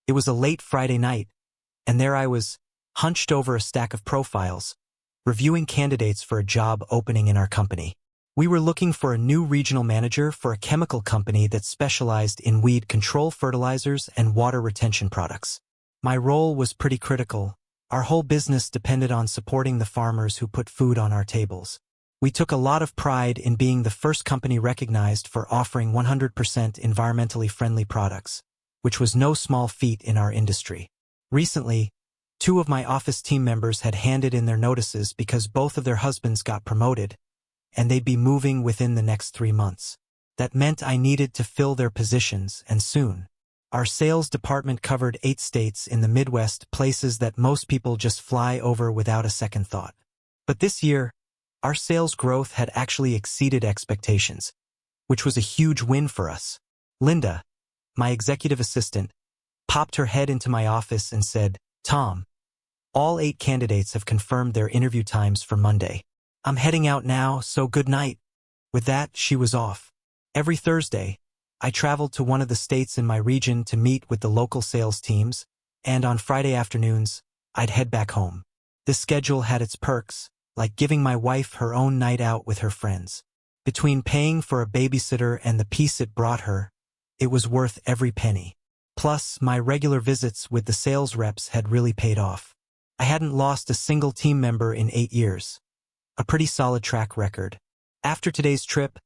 It was a late Friday night, and there I was, hunched over a stack of profiles, reviewing candidates for a job opening in our company. We were looking for a new regional manager for a chemical company that specialized in weed control fertilizers and water retention products. My role was pretty critical. Our whole business depended on supporting the farmers who put food on our tables. We took a lot of pride in being the first company recognized for offering 100% environmentally friendly products, which was no small feat in our industry. Recently, 2 of my office team members had handed in their notices because both of their husbands got promoted, and they'd be moving within the next 3 months. That meant I needed to fill their positions, and soon. Our sales department covered 8 states in the Midwest, places that most people just fly over without a second thought. But this year, our sales growth had actually exceeded expectations, which was a huge win for us. Linda, my executive assistant, popped her head into my office and said, "Tom, all 8 candidates have confirmed their interview times for Monday. I'm heading out now, so good night." With that, she was off. Every Thursday, I traveled to one of the states in my region to meet with the local sales teams, and on Friday afternoons, I'd head back home. This schedule had its perks, like giving my wife her own night out with her friends. Between paying for a babysitter and the peace it brought her, it was worth every penny. Plus, my regular visits with the sales reps had really paid off. I hadn't lost a single team member in 8 years. A pretty solid track record. After today's trip,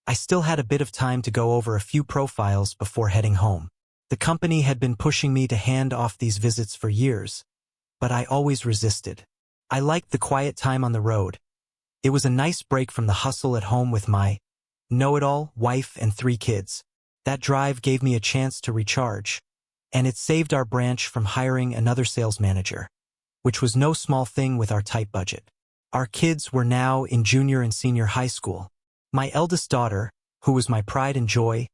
I still had a bit of time to go over a few profiles before heading home. The company had been pushing me to hand off these visits for years, but I always resisted. I liked the quiet time on the road. It was a nice break from the hustle at home with my know-it-all wife and 3 kids. That drive gave me a chance to recharge, and it saved our branch from hiring another sales manager, which was no small thing with our tight budget. Our kids were now in junior and senior high school. My eldest daughter, who was my pride and joy,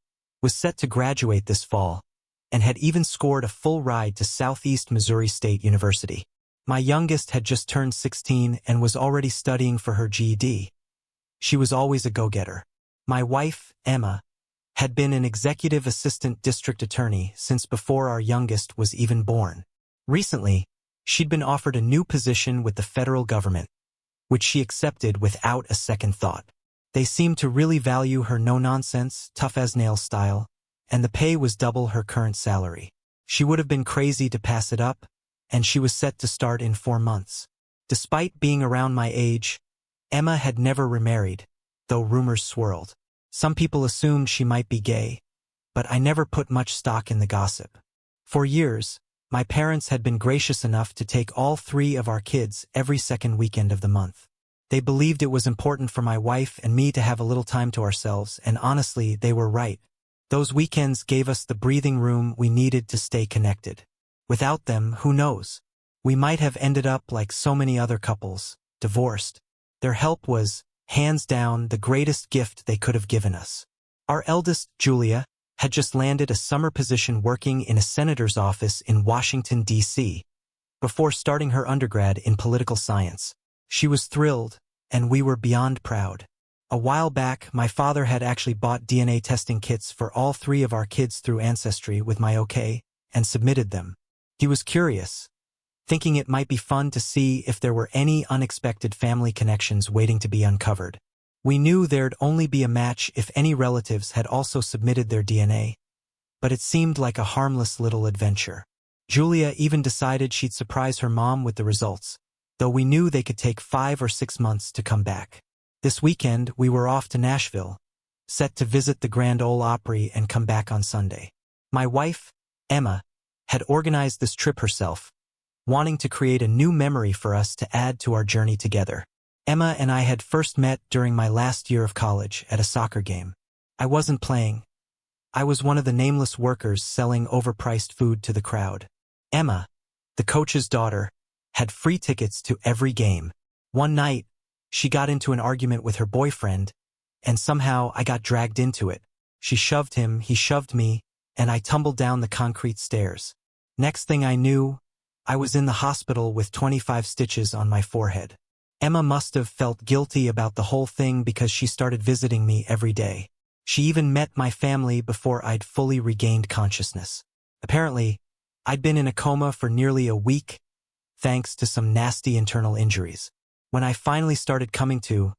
was set to graduate this fall, and had even scored a full ride to Southeast Missouri State University. My youngest had just turned 16 and was already studying for her GED. She was always a go-getter. My wife, Emma, had been an executive assistant district attorney since before our youngest was even born. Recently, she'd been offered a new position with the federal government, which she accepted without a second thought. They seemed to really value her no-nonsense, tough-as-nails style, and the pay was double her current salary. She would have been crazy to pass it up, and she was set to start in 4 months. Despite being around my age, Emma had never remarried, though rumors swirled. Some people assumed she might be gay, but I never put much stock in the gossip. For years, my parents had been gracious enough to take all 3 of our kids every second weekend of the month. They believed it was important for my wife and me to have a little time to ourselves, and honestly, they were right. Those weekends gave us the breathing room we needed to stay connected. Without them, who knows? We might have ended up like so many other couples, divorced. Their help was, hands down, the greatest gift they could have given us. Our eldest, Julia, had just landed a summer position working in a senator's office in Washington, D.C., before starting her undergrad in political science. She was thrilled, and we were beyond proud. A while back, my father had actually bought DNA testing kits for all 3 of our kids through Ancestry with my okay, and submitted them. He was curious, thinking it might be fun to see if there were any unexpected family connections waiting to be uncovered. We knew there'd only be a match if any relatives had also submitted their DNA, but it seemed like a harmless little adventure. Julia even decided she'd surprise her mom with the results, though we knew they could take 5 or 6 months to come back. This weekend, we were off to Nashville, set to visit the Grand Ole Opry and come back on Sunday. My wife, Emma, had organized this trip herself, wanting to create a new memory for us to add to our journey together. Emma and I had first met during my last year of college at a soccer game. I wasn't playing. I was one of the nameless workers selling overpriced food to the crowd. Emma, the coach's daughter, had free tickets to every game. One night, she got into an argument with her boyfriend, and somehow I got dragged into it. She shoved him, he shoved me, and I tumbled down the concrete stairs. Next thing I knew, I was in the hospital with 25 stitches on my forehead. Emma must have felt guilty about the whole thing because she started visiting me every day. She even met my family before I'd fully regained consciousness. Apparently, I'd been in a coma for nearly a week, thanks to some nasty internal injuries. When I finally started coming to,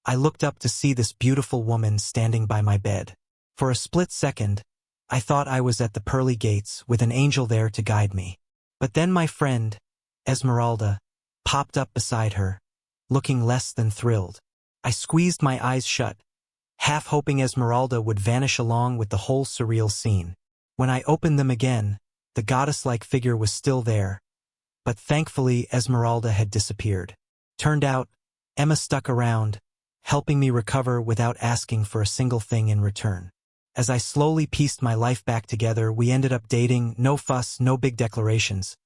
I looked up to see this beautiful woman standing by my bed. For a split second, I thought I was at the pearly gates with an angel there to guide me. But then my friend, Esmeralda, popped up beside her, looking less than thrilled. I squeezed my eyes shut, half hoping Esmeralda would vanish along with the whole surreal scene. When I opened them again, the goddess-like figure was still there, but thankfully Esmeralda had disappeared. Turned out, Emma stuck around, helping me recover without asking for a single thing in return. As I slowly pieced my life back together, we ended up dating, no fuss, no big declarations,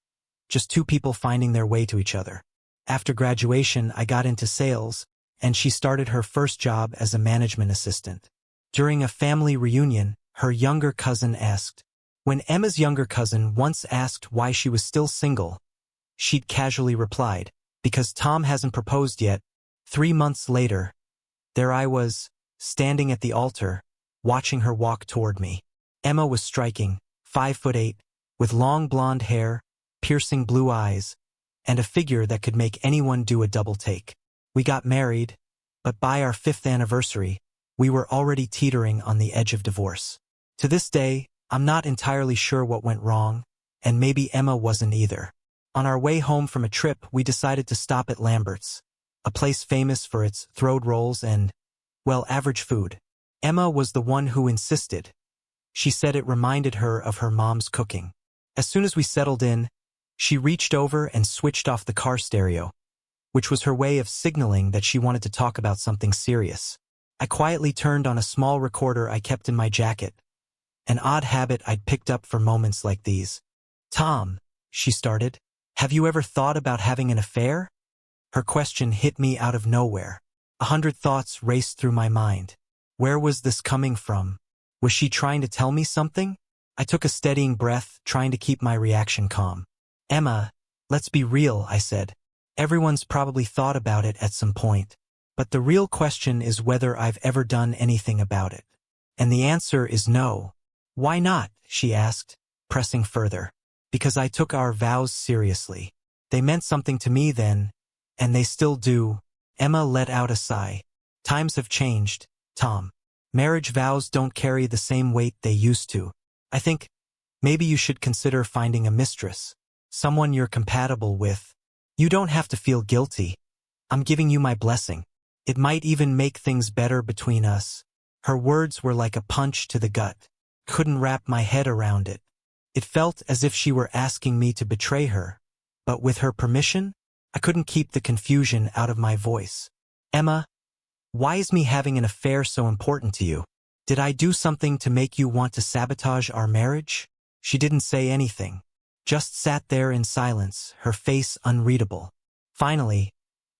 just two people finding their way to each other. After graduation, I got into sales, and she started her first job as a management assistant. During a family reunion, her younger cousin asked. When Emma's younger cousin once asked why she was still single, she'd casually replied, "Because Tom hasn't proposed yet." 3 months later, there I was, standing at the altar, watching her walk toward me. Emma was striking, 5'8", with long blonde hair, piercing blue eyes, and a figure that could make anyone do a double take. We got married, but by our 5th anniversary, we were already teetering on the edge of divorce. To this day, I'm not entirely sure what went wrong, and maybe Emma wasn't either. On our way home from a trip, we decided to stop at Lambert's, a place famous for its throwed rolls and, well, average food. Emma was the one who insisted. She said it reminded her of her mom's cooking. As soon as we settled in, she reached over and switched off the car stereo, which was her way of signaling that she wanted to talk about something serious. I quietly turned on a small recorder I kept in my jacket, an odd habit I'd picked up for moments like these. "Tom," she started, "have you ever thought about having an affair?" Her question hit me out of nowhere. 100 thoughts raced through my mind. Where was this coming from? Was she trying to tell me something? I took a steadying breath, trying to keep my reaction calm. "Emma, let's be real," I said. "Everyone's probably thought about it at some point. But the real question is whether I've ever done anything about it. And the answer is no." "Why not?" she asked, pressing further. "Because I took our vows seriously. They meant something to me then, and they still do." Emma let out a sigh. "Times have changed, Tom. Marriage vows don't carry the same weight they used to. I think maybe you should consider finding a mistress, someone you're compatible with. You don't have to feel guilty. I'm giving you my blessing. It might even make things better between us." Her words were like a punch to the gut. Couldn't wrap my head around it. It felt as if she were asking me to betray her, but with her permission, I couldn't keep the confusion out of my voice. "Emma, why is me having an affair so important to you? Did I do something to make you want to sabotage our marriage?" She didn't say anything, just sat there in silence, her face unreadable. Finally,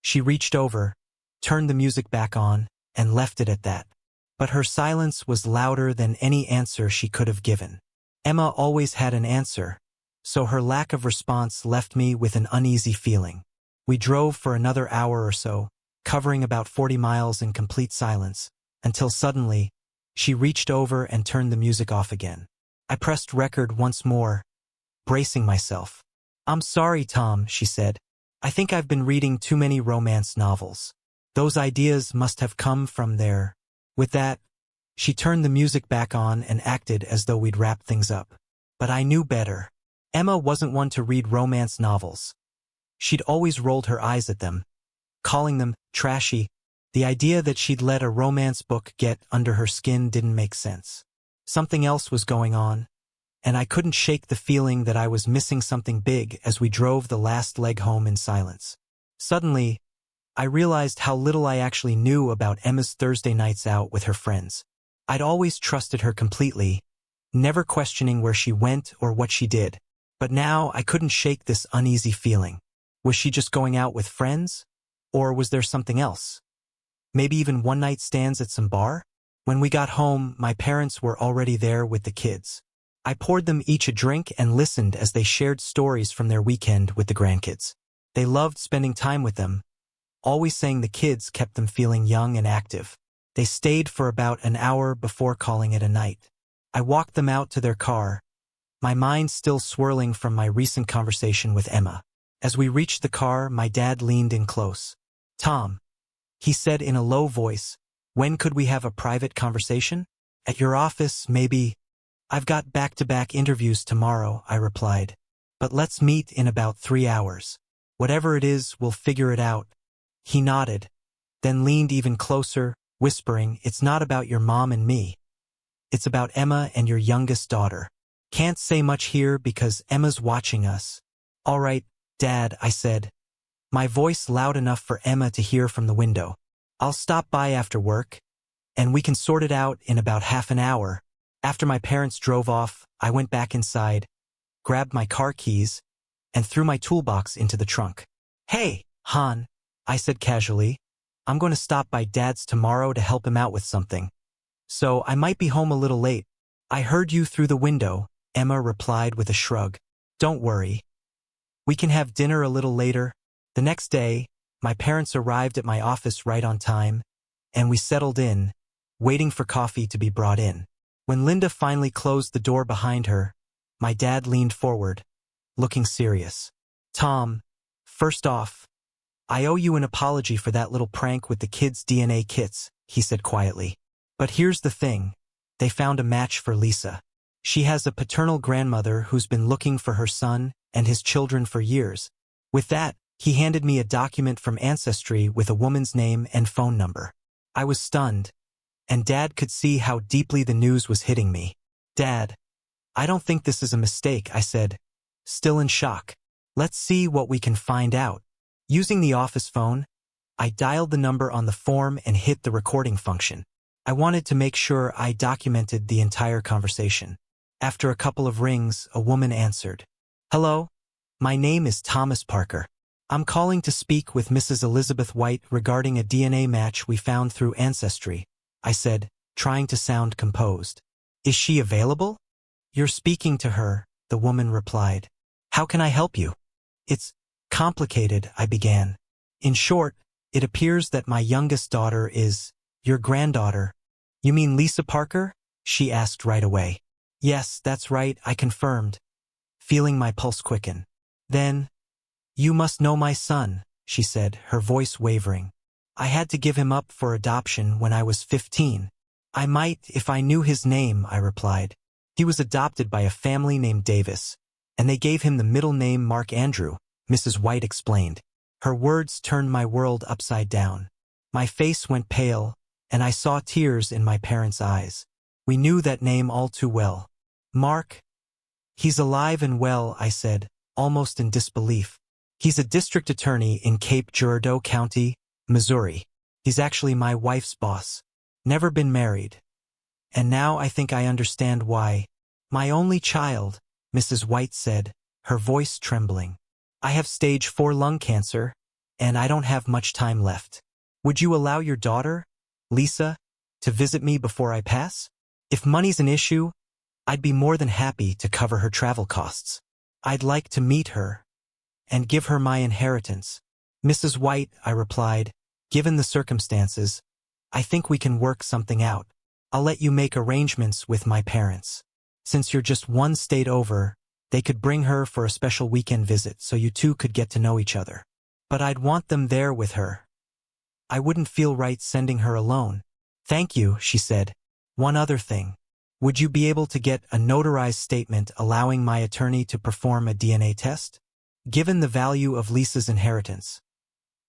she reached over, turned the music back on, and left it at that. But her silence was louder than any answer she could have given. Emma always had an answer, so her lack of response left me with an uneasy feeling. We drove for another hour or so, covering about 40 miles in complete silence, until suddenly, she reached over and turned the music off again. I pressed record once more, bracing myself. "I'm sorry, Tom," she said. "I think I've been reading too many romance novels. Those ideas must have come from there." With that, she turned the music back on and acted as though we'd wrap things up. But I knew better. Emma wasn't one to read romance novels. She'd always rolled her eyes at them, calling them trashy. The idea that she'd let a romance book get under her skin didn't make sense. Something else was going on, and I couldn't shake the feeling that I was missing something big as we drove the last leg home in silence. Suddenly, I realized how little I actually knew about Emma's Thursday nights out with her friends. I'd always trusted her completely, never questioning where she went or what she did. But now I couldn't shake this uneasy feeling. Was she just going out with friends? Or was there something else? Maybe even one-night stands at some bar? When we got home, my parents were already there with the kids. I poured them each a drink and listened as they shared stories from their weekend with the grandkids. They loved spending time with them, always saying the kids kept them feeling young and active. They stayed for about an hour before calling it a night. I walked them out to their car, my mind still swirling from my recent conversation with Emma. As we reached the car, my dad leaned in close. "Tom," he said in a low voice, "when could we have a private conversation? At your office, maybe?" "I've got back-to-back interviews tomorrow," I replied. "But let's meet in about 3 hours. Whatever it is, we'll figure it out." He nodded, then leaned even closer, whispering, "It's not about your mom and me. It's about Emma and your youngest daughter. Can't say much here because Emma's watching us." "All right, Dad," I said, my voice loud enough for Emma to hear from the window. "I'll stop by after work, and we can sort it out in about half an hour." After my parents drove off, I went back inside, grabbed my car keys, and threw my toolbox into the trunk. "Hey, Han," I said casually, "I'm going to stop by Dad's tomorrow to help him out with something. So I might be home a little late." "I heard you through the window," Emma replied with a shrug. "Don't worry. We can have dinner a little later." The next day, my parents arrived at my office right on time, and we settled in, waiting for coffee to be brought in. When Linda finally closed the door behind her, my dad leaned forward, looking serious. "Tom, first off, I owe you an apology for that little prank with the kids' DNA kits," he said quietly. "But here's the thing. They found a match for Lisa. She has a paternal grandmother who's been looking for her son and his children for years." With that, he handed me a document from Ancestry with a woman's name and phone number. I was stunned, and Dad could see how deeply the news was hitting me. "Dad, I don't think this is a mistake," I said, still in shock. "Let's see what we can find out." Using the office phone, I dialed the number on the form and hit the recording function. I wanted to make sure I documented the entire conversation. After a couple of rings, a woman answered. "Hello, my name is Thomas Parker. I'm calling to speak with Mrs. Elizabeth White regarding a DNA match we found through Ancestry," I said, trying to sound composed. "Is she available?" "You're speaking to her," the woman replied. "How can I help you?" "It's complicated," I began. "In short, it appears that my youngest daughter is your granddaughter." "You mean Lisa Parker?" she asked right away. "Yes, that's right," I confirmed, feeling my pulse quicken. "Then, you must know my son," she said, her voice wavering. "I had to give him up for adoption when I was 15. "I might if I knew his name," I replied. "He was adopted by a family named Davis, and they gave him the middle name Mark Andrew," Mrs. White explained. Her words turned my world upside down. My face went pale, and I saw tears in my parents' eyes. We knew that name all too well. "Mark? He's alive and well," I said, almost in disbelief. "He's a district attorney in Cape Girardeau County, Missouri. He's actually my wife's boss. Never been married. And now I think I understand why." "My only child," Mrs. White said, her voice trembling. "I have stage 4 lung cancer, and I don't have much time left. Would you allow your daughter, Lisa, to visit me before I pass? If money's an issue, I'd be more than happy to cover her travel costs. I'd like to meet her and give her my inheritance." "Mrs. White," I replied, "given the circumstances, I think we can work something out. I'll let you make arrangements with my parents. Since you're just one state over, they could bring her for a special weekend visit so you two could get to know each other. But I'd want them there with her. I wouldn't feel right sending her alone." "Thank you," she said. "One other thing. Would you be able to get a notarized statement allowing my attorney to perform a DNA test? Given the value of Lisa's inheritance,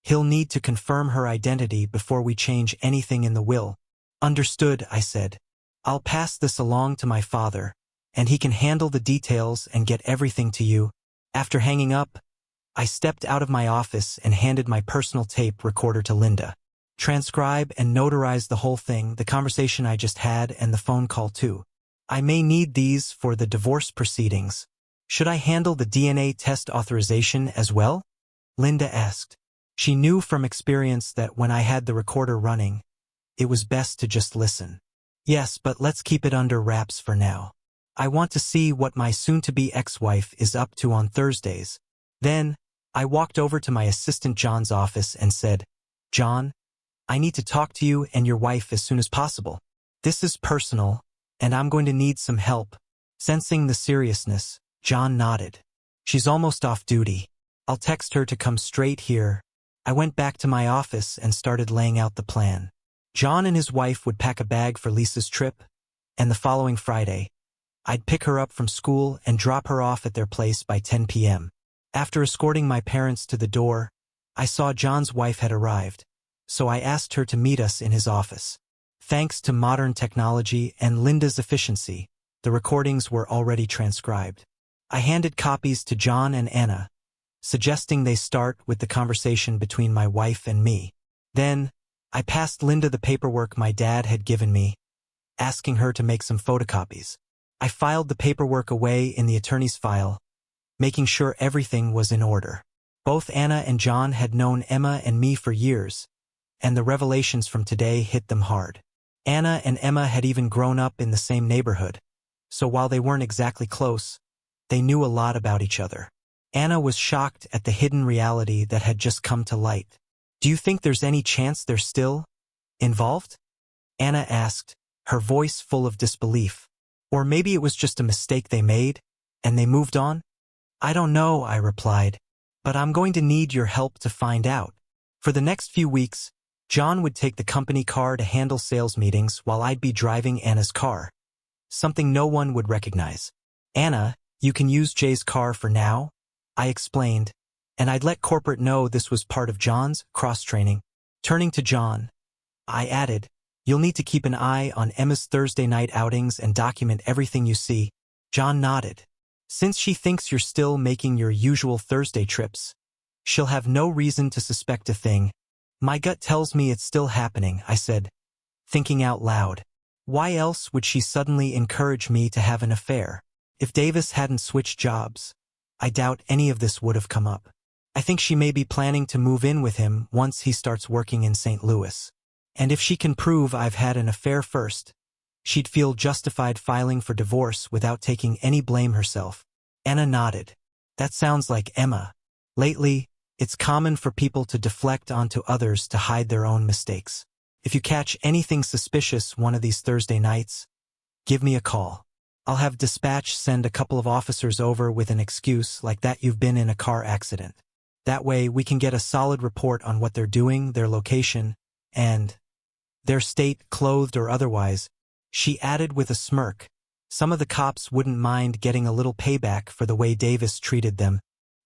he'll need to confirm her identity before we change anything in the will." "Understood," I said. "I'll pass this along to my father, and he can handle the details and get everything to you." After hanging up, I stepped out of my office and handed my personal tape recorder to Linda. "Transcribe and notarize the whole thing, the conversation I just had and the phone call too. I may need these for the divorce proceedings. Should I handle the DNA test authorization as well?" Linda asked. She knew from experience that when I had the recorder running, it was best to just listen. "Yes, but let's keep it under wraps for now. I want to see what my soon-to-be ex-wife is up to on Thursdays." Then, I walked over to my assistant John's office and said, "John, I need to talk to you and your wife as soon as possible. This is personal, and I'm going to need some help." Sensing the seriousness, John nodded. She's almost off duty. I'll text her to come straight here. I went back to my office and started laying out the plan. John and his wife would pack a bag for Lisa's trip, and the following Friday, I'd pick her up from school and drop her off at their place by 10 p.m. After escorting my parents to the door, I saw John's wife had arrived, so I asked her to meet us in his office. Thanks to modern technology and Linda's efficiency, the recordings were already transcribed. I handed copies to John and Anna, suggesting they start with the conversation between my wife and me. Then, I passed Linda the paperwork my dad had given me, asking her to make some photocopies. I filed the paperwork away in the attorney's file, making sure everything was in order. Both Anna and John had known Emma and me for years, and the revelations from today hit them hard. Anna and Emma had even grown up in the same neighborhood, so while they weren't exactly close, they knew a lot about each other. Anna was shocked at the hidden reality that had just come to light. "Do you think there's any chance they're still involved?" Anna asked, her voice full of disbelief. "Or maybe it was just a mistake they made, and they moved on?" "I don't know," I replied, "but I'm going to need your help to find out." For the next few weeks, John would take the company car to handle sales meetings while I'd be driving Anna's car, something no one would recognize. "Anna, you can use Jay's car for now," I explained, and I'd let corporate know this was part of John's cross-training. Turning to John, I added, "You'll need to keep an eye on Emma's Thursday night outings and document everything you see." John nodded. "Since she thinks you're still making your usual Thursday trips, she'll have no reason to suspect a thing." "My gut tells me it's still happening," I said, thinking out loud. Why else would she suddenly encourage me to have an affair? If Davis hadn't switched jobs, I doubt any of this would have come up. I think she may be planning to move in with him once he starts working in St. Louis. And if she can prove I've had an affair first, she'd feel justified filing for divorce without taking any blame herself. Anna nodded. "That sounds like Emma. Lately, it's common for people to deflect onto others to hide their own mistakes. If you catch anything suspicious one of these Thursday nights, give me a call. I'll have dispatch send a couple of officers over with an excuse like that you've been in a car accident. That way we can get a solid report on what they're doing, their location, and their state, clothed or otherwise," she added with a smirk. "Some of the cops wouldn't mind getting a little payback for the way Davis treated them."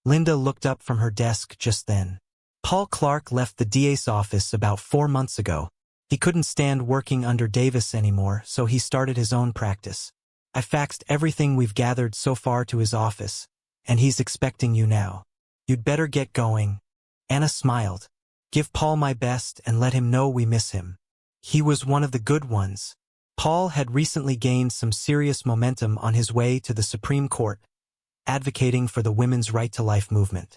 Linda looked up from her desk just then. "Paul Clark left the DA's office about 4 months ago. He couldn't stand working under Davis anymore, so he started his own practice. I faxed everything we've gathered so far to his office, and he's expecting you now. You'd better get going." Anna smiled. "Give Paul my best and let him know we miss him. He was one of the good ones." Paul had recently gained some serious momentum on his way to the Supreme Court, advocating for the women's right to life movement.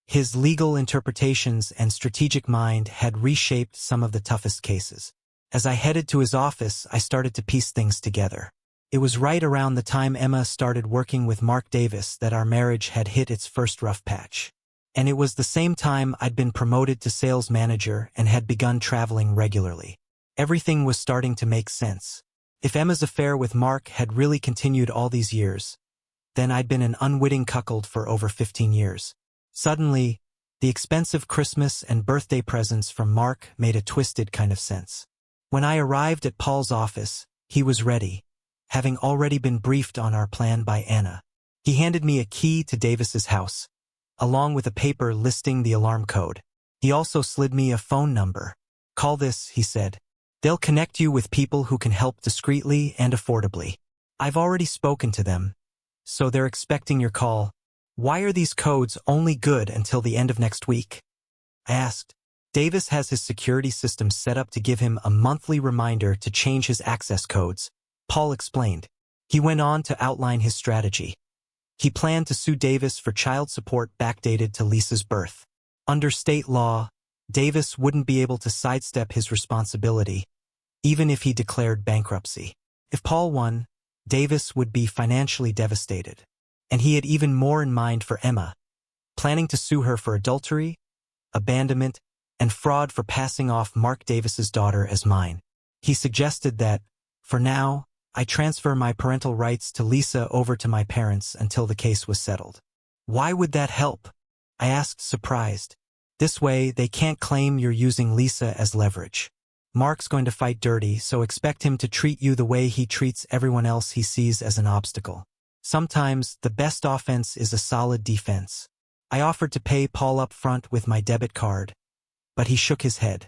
His legal interpretations and strategic mind had reshaped some of the toughest cases. As I headed to his office, I started to piece things together. It was right around the time Emma started working with Mark Davis that our marriage had hit its first rough patch. And it was the same time I'd been promoted to sales manager and had begun traveling regularly. Everything was starting to make sense. If Emma's affair with Mark had really continued all these years, then I'd been an unwitting cuckold for over 15 years. Suddenly, the expensive Christmas and birthday presents from Mark made a twisted kind of sense. When I arrived at Paul's office, he was ready, having already been briefed on our plan by Anna. He handed me a key to Davis's house, along with a paper listing the alarm code. He also slid me a phone number. "Call this," he said. "They'll connect you with people who can help discreetly and affordably. I've already spoken to them, so they're expecting your call." "Why are these codes only good until the end of next week?" I asked. "Davis has his security system set up to give him a monthly reminder to change his access codes," Paul explained. He went on to outline his strategy. He planned to sue Davis for child support backdated to Lisa's birth. Under state law, Davis wouldn't be able to sidestep his responsibility, even if he declared bankruptcy. If Paul won, Davis would be financially devastated. And he had even more in mind for Emma, planning to sue her for adultery, abandonment, and fraud for passing off Mark Davis's daughter as mine. He suggested that, for now, I transfer my parental rights to Lisa over to my parents until the case was settled. Why would that help? I asked, surprised. This way, they can't claim you're using Lisa as leverage. Mark's going to fight dirty, so expect him to treat you the way he treats everyone else he sees as an obstacle. Sometimes, the best offense is a solid defense. I offered to pay Paul up front with my debit card, but he shook his head.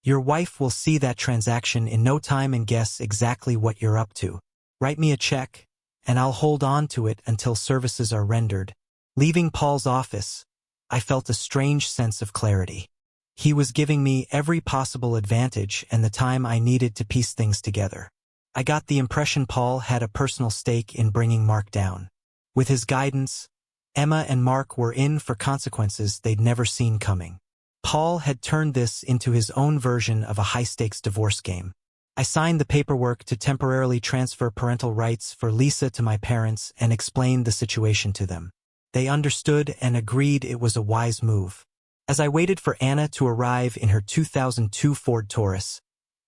Your wife will see that transaction in no time and guess exactly what you're up to. Write me a check, and I'll hold on to it until services are rendered. Leaving Paul's office, I felt a strange sense of clarity. He was giving me every possible advantage and the time I needed to piece things together. I got the impression Paul had a personal stake in bringing Mark down. With his guidance, Emma and Mark were in for consequences they'd never seen coming. Paul had turned this into his own version of a high-stakes divorce game. I signed the paperwork to temporarily transfer parental rights for Lisa to my parents and explained the situation to them. They understood and agreed it was a wise move. As I waited for Anna to arrive in her 2002 Ford Taurus,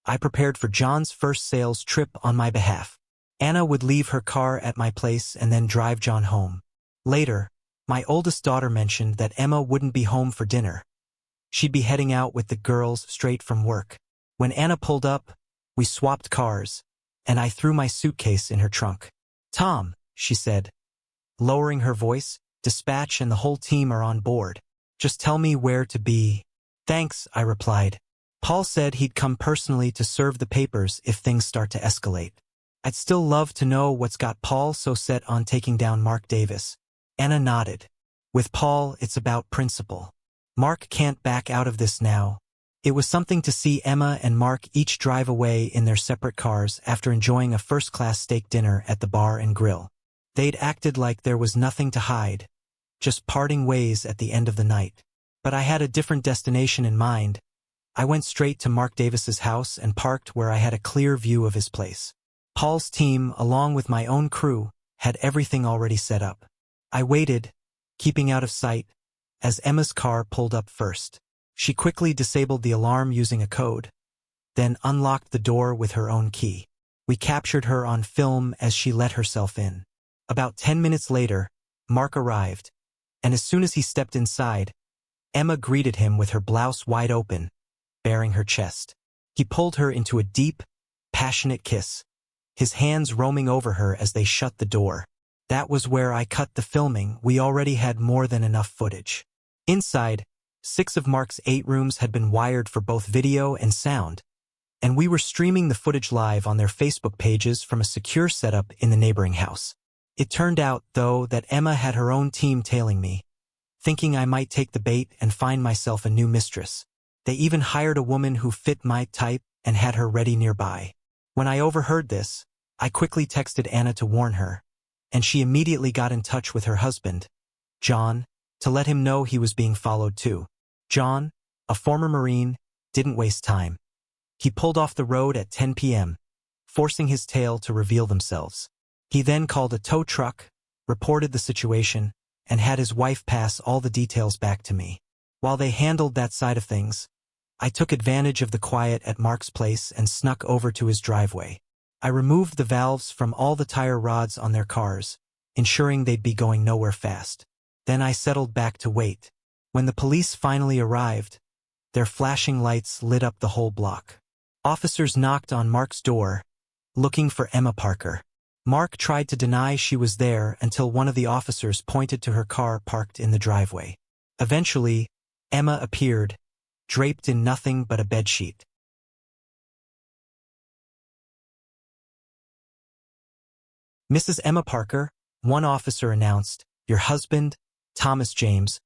I prepared for John's first sales trip on my behalf. Anna would leave her car at my place and then drive John home. Later, my oldest daughter mentioned that Emma wouldn't be home for dinner. She'd be heading out with the girls straight from work. When Anna pulled up, we swapped cars, and I threw my suitcase in her trunk. Tom, she said, lowering her voice, dispatch and the whole team are on board. Just tell me where to be. Thanks, I replied. Paul said he'd come personally to serve the papers if things start to escalate. I'd still love to know what's got Paul so set on taking down Mark Davis. Anna nodded. With Paul, it's about principle. Mark can't back out of this now. It was something to see Emma and Mark each drive away in their separate cars after enjoying a first-class steak dinner at the bar and grill. They'd acted like there was nothing to hide, just parting ways at the end of the night. But I had a different destination in mind. I went straight to Mark Davis's house and parked where I had a clear view of his place. Paul's team, along with my own crew, had everything already set up. I waited, keeping out of sight, as Emma's car pulled up first. She quickly disabled the alarm using a code, then unlocked the door with her own key. We captured her on film as she let herself in. About 10 minutes later, Mark arrived, and as soon as he stepped inside, Emma greeted him with her blouse wide open, baring her chest. He pulled her into a deep, passionate kiss, his hands roaming over her as they shut the door. That was where I cut the filming. We already had more than enough footage. Inside, 6 of Mark's 8 rooms had been wired for both video and sound, and we were streaming the footage live on their Facebook pages from a secure setup in the neighboring house. It turned out, though, that Emma had her own team tailing me, thinking I might take the bait and find myself a new mistress. They even hired a woman who fit my type and had her ready nearby. When I overheard this, I quickly texted Anna to warn her, and she immediately got in touch with her husband, John, to let him know he was being followed too. John, a former Marine, didn't waste time. He pulled off the road at 10 p.m., forcing his tail to reveal themselves. He then called a tow truck, reported the situation, and had his wife pass all the details back to me. While they handled that side of things, I took advantage of the quiet at Mark's place and snuck over to his driveway. I removed the valves from all the tire rods on their cars, ensuring they'd be going nowhere fast. Then I settled back to wait. When the police finally arrived, their flashing lights lit up the whole block. Officers knocked on Mark's door, looking for Emma Parker. Mark tried to deny she was there until one of the officers pointed to her car parked in the driveway. Eventually, Emma appeared, draped in nothing but a bedsheet. Mrs. Emma Parker, one officer announced, your husband, Thomas James,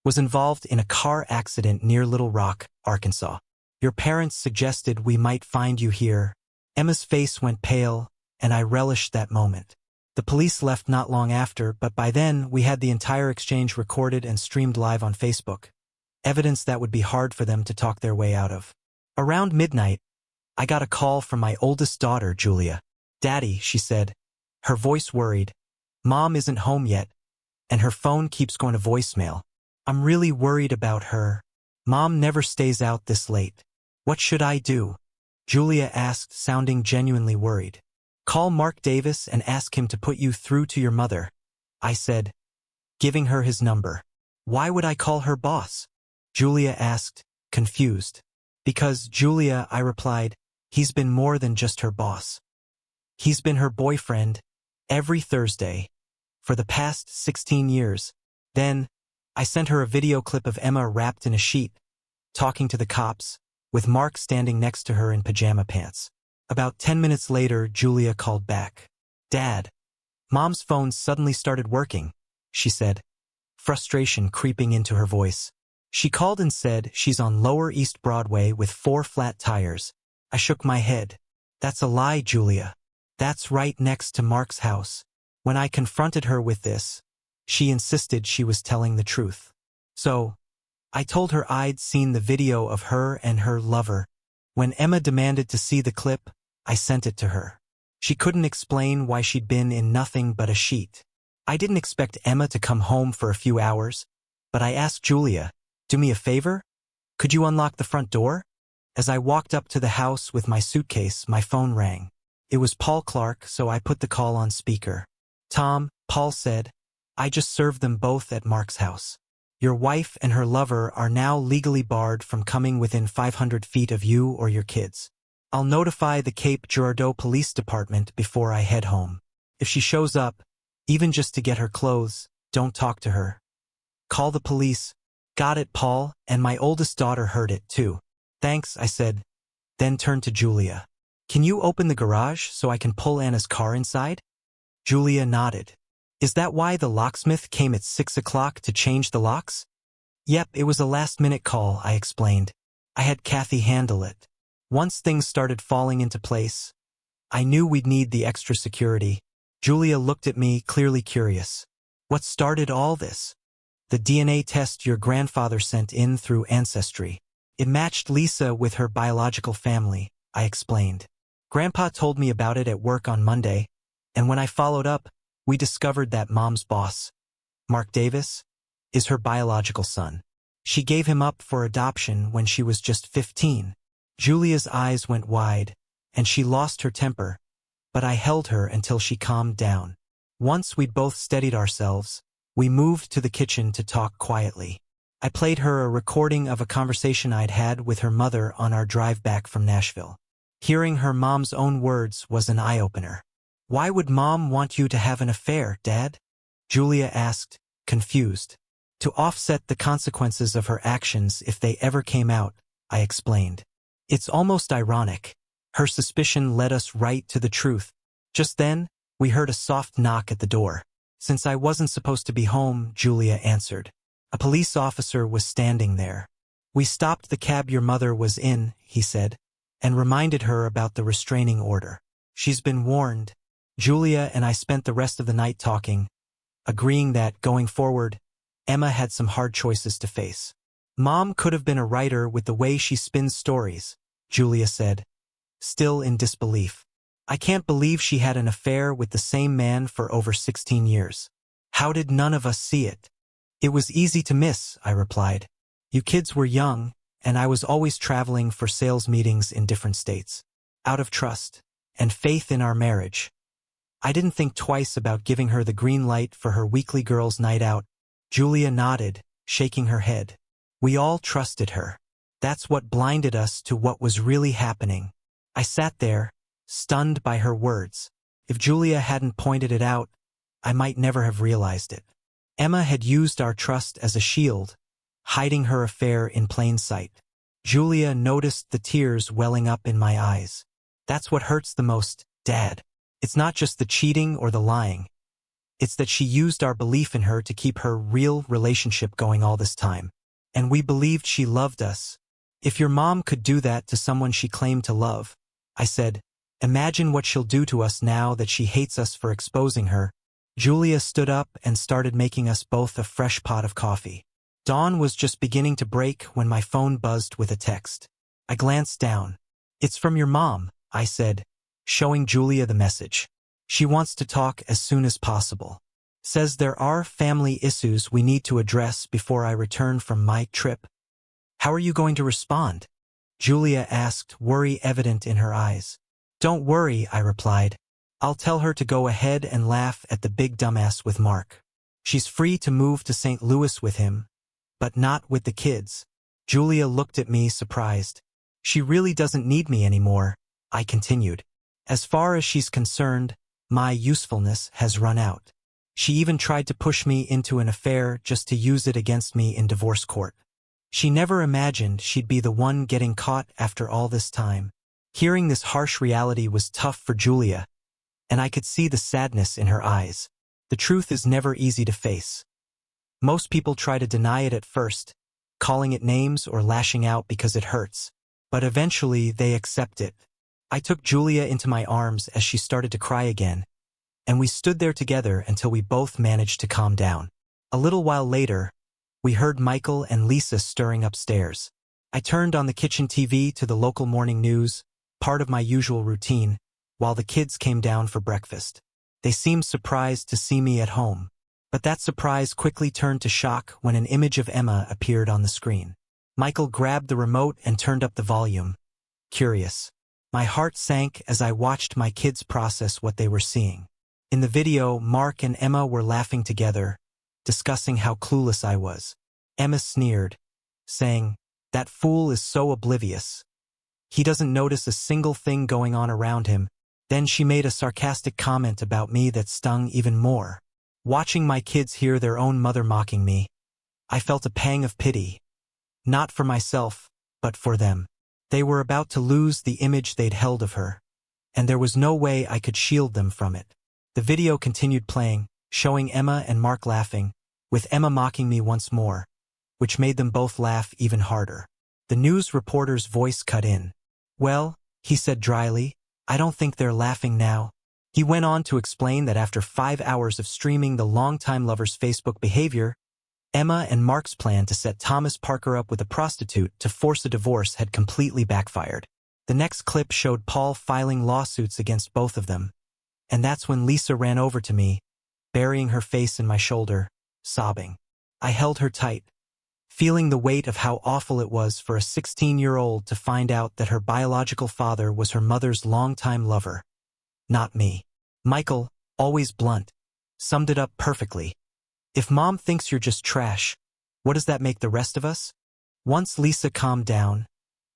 was involved in a car accident near Little Rock, Arkansas. Your parents suggested we might find you here. Emma's face went pale, and I relished that moment. The police left not long after, but by then we had the entire exchange recorded and streamed live on Facebook, evidence that would be hard for them to talk their way out of. Around midnight, I got a call from my oldest daughter, Julia. Daddy, she said, her voice worried. Mom isn't home yet, and her phone keeps going to voicemail. I'm really worried about her. Mom never stays out this late. What should I do? Julia asked, sounding genuinely worried. Call Mark Davis and ask him to put you through to your mother, I said, giving her his number. Why would I call her boss? Julia asked, confused. Because, Julia, I replied, he's been more than just her boss. He's been her boyfriend every Thursday for the past 16 years. Then, I sent her a video clip of Emma wrapped in a sheet, talking to the cops, with Mark standing next to her in pajama pants. About 10 minutes later, Julia called back. Dad. Mom's phone suddenly started working, she said, frustration creeping into her voice. She called and said she's on Lower East Broadway with 4 flat tires. I shook my head. That's a lie, Julia. That's right next to Mark's house. When I confronted her with this, she insisted she was telling the truth. So, I told her I'd seen the video of her and her lover. When Emma demanded to see the clip, I sent it to her. She couldn't explain why she'd been in nothing but a sheet. I didn't expect Emma to come home for a few hours, but I asked Julia, do me a favor? Could you unlock the front door? As I walked up to the house with my suitcase, my phone rang. It was Paul Clark, so I put the call on speaker. Tom, Paul said, I just served them both at Mark's house. Your wife and her lover are now legally barred from coming within 500 feet of you or your kids. I'll notify the Cape Girardeau Police Department before I head home. If she shows up, even just to get her clothes, don't talk to her. Call the police. Got it, Paul, and my oldest daughter heard it too. Thanks, I said, then turned to Julia. Can you open the garage so I can pull Anna's car inside? Julia nodded. Is that why the locksmith came at 6 o'clock to change the locks? Yep, it was a last-minute call, I explained. I had Kathy handle it. Once things started falling into place, I knew we'd need the extra security. Julia looked at me, clearly curious. What started all this? The DNA test your grandfather sent in through Ancestry. It matched Lisa with her biological family, I explained. Grandpa told me about it at work on Monday, and when I followed up, we discovered that Mom's boss, Mark Davis, is her biological son. She gave him up for adoption when she was just 15. Julia's eyes went wide, and she lost her temper, but I held her until she calmed down. Once we'd both steadied ourselves, we moved to the kitchen to talk quietly. I played her a recording of a conversation I'd had with her mother on our drive back from Nashville. Hearing her mom's own words was an eye-opener. Why would Mom want you to have an affair, Dad? Julia asked, confused. To offset the consequences of her actions if they ever came out, I explained. It's almost ironic. Her suspicion led us right to the truth. Just then, we heard a soft knock at the door. Since I wasn't supposed to be home, Julia answered. A police officer was standing there. We stopped the cab your mother was in, he said, and reminded her about the restraining order. She's been warned. Julia and I spent the rest of the night talking, agreeing that, going forward, Emma had some hard choices to face. Mom could have been a writer with the way she spins stories, Julia said, still in disbelief. I can't believe she had an affair with the same man for over 16 years. How did none of us see it? It was easy to miss, I replied. You kids were young, and I was always traveling for sales meetings in different states. Out of trust and faith in our marriage, I didn't think twice about giving her the green light for her weekly girls' night out. Julia nodded, shaking her head. We all trusted her. That's what blinded us to what was really happening. I sat there, stunned by her words. If Julia hadn't pointed it out, I might never have realized it. Emma had used our trust as a shield, hiding her affair in plain sight. Julia noticed the tears welling up in my eyes. That's what hurts the most, Dad. It's not just the cheating or the lying. It's that she used our belief in her to keep her real relationship going all this time. And we believed she loved us. If your mom could do that to someone she claimed to love, I said, imagine what she'll do to us now that she hates us for exposing her. Julia stood up and started making us both a fresh pot of coffee. Dawn was just beginning to break when my phone buzzed with a text. I glanced down. It's from your mom, I said, showing Julia the message. She wants to talk as soon as possible. Says there are family issues we need to address before I return from my trip. How are you going to respond? Julia asked, worry evident in her eyes. Don't worry, I replied. I'll tell her to go ahead and laugh at the big dumbass with Mark. She's free to move to St. Louis with him, but not with the kids. Julia looked at me surprised. She really doesn't need me anymore, I continued. As far as she's concerned, my usefulness has run out. She even tried to push me into an affair just to use it against me in divorce court. She never imagined she'd be the one getting caught after all this time. Hearing this harsh reality was tough for Julia, and I could see the sadness in her eyes. The truth is never easy to face. Most people try to deny it at first, calling it names or lashing out because it hurts. But eventually they accept it. I took Julia into my arms as she started to cry again, and we stood there together until we both managed to calm down. A little while later, we heard Michael and Lisa stirring upstairs. I turned on the kitchen TV to the local morning news, part of my usual routine, while the kids came down for breakfast. They seemed surprised to see me at home, but that surprise quickly turned to shock when an image of Emma appeared on the screen. Michael grabbed the remote and turned up the volume. Curious. My heart sank as I watched my kids process what they were seeing. In the video, Mark and Emma were laughing together, discussing how clueless I was. Emma sneered, saying, "That fool is so oblivious. He doesn't notice a single thing going on around him." Then she made a sarcastic comment about me that stung even more. Watching my kids hear their own mother mocking me, I felt a pang of pity. Not for myself, but for them. They were about to lose the image they'd held of her, and there was no way I could shield them from it. The video continued playing, showing Emma and Mark laughing, with Emma mocking me once more, which made them both laugh even harder. The news reporter's voice cut in. "Well," he said dryly, "I don't think they're laughing now." He went on to explain that after 5 hours of streaming the longtime lover's Facebook behavior, Emma and Mark's plan to set Thomas Parker up with a prostitute to force a divorce had completely backfired. The next clip showed Paul filing lawsuits against both of them, and that's when Lisa ran over to me, burying her face in my shoulder, sobbing. I held her tight, feeling the weight of how awful it was for a 16-year-old to find out that her biological father was her mother's longtime lover, not me. Michael, always blunt, summed it up perfectly. If Mom thinks you're just trash, what does that make the rest of us? Once Lisa calmed down,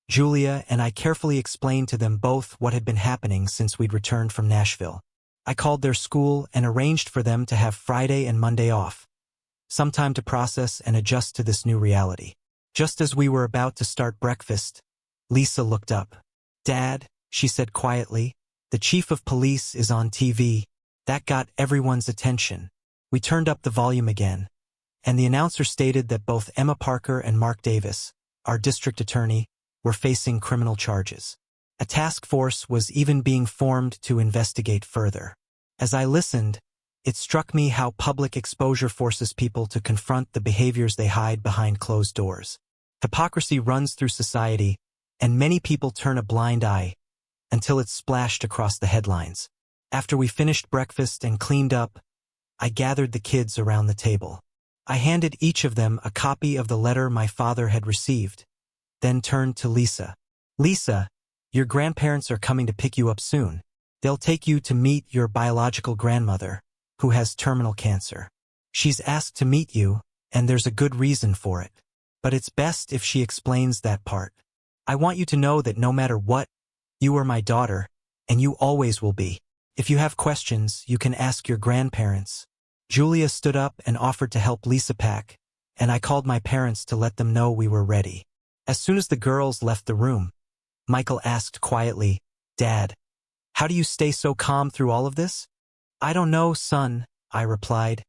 Julia and I carefully explained to them both what had been happening since we'd returned from Nashville. I called their school and arranged for them to have Friday and Monday off, some time to process and adjust to this new reality. Just as we were about to start breakfast, Lisa looked up. "Dad," she said quietly, "the chief of police is on TV." That got everyone's attention. We turned up the volume again, and the announcer stated that both Emma Parker and Mark Davis, our district attorney, were facing criminal charges. A task force was even being formed to investigate further. As I listened, it struck me how public exposure forces people to confront the behaviors they hide behind closed doors. Hypocrisy runs through society, and many people turn a blind eye until it's splashed across the headlines. After we finished breakfast and cleaned up, I gathered the kids around the table. I handed each of them a copy of the letter my father had received, then turned to Lisa. "Lisa, your grandparents are coming to pick you up soon. They'll take you to meet your biological grandmother, who has terminal cancer. She's asked to meet you, and there's a good reason for it. But it's best if she explains that part. I want you to know that no matter what, you are my daughter, and you always will be. If you have questions, you can ask your grandparents." Julia stood up and offered to help Lisa pack, and I called my parents to let them know we were ready. As soon as the girls left the room, Michael asked quietly, "Dad, how do you stay so calm through all of this?" "I don't know, son," I replied,